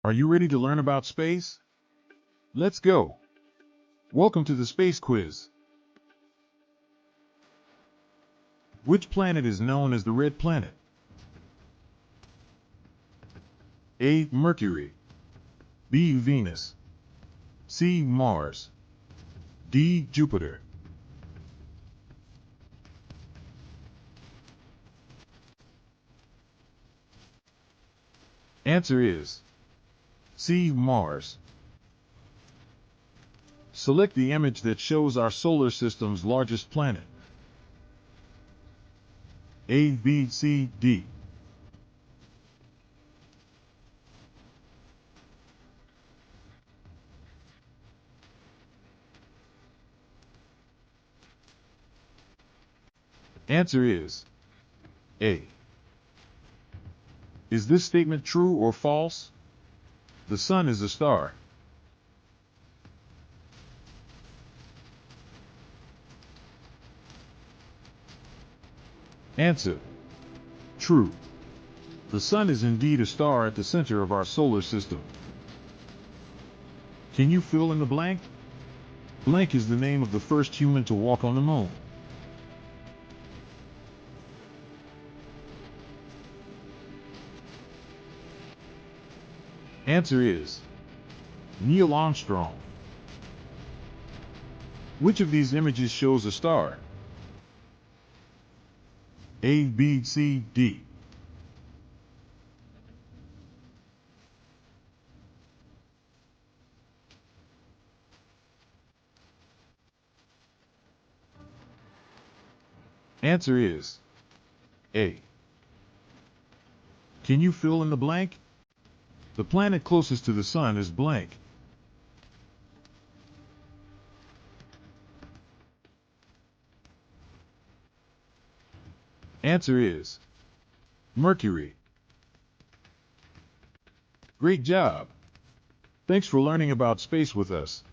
Are you ready to learn about space? Let's go! Welcome to the space quiz. Which planet is known as the red planet? A. Mercury. B. Venus. C. Mars. D. Jupiter. Answer is C. Mars. Select the image that shows our solar system's largest planet. A, B, C, D. Answer is A. Is this statement true or false? The sun is a star. Answer: true. The sun is indeed a star at the center of our solar system. Can you fill in the blank? Blank is the name of the first human to walk on the moon. Answer is Neil Armstrong. Which of these images shows a star? A, B, C, D. Answer is A. Can you fill in the blank? The planet closest to the sun is blank. Answer is Mercury. Great job! Thanks for learning about space with us.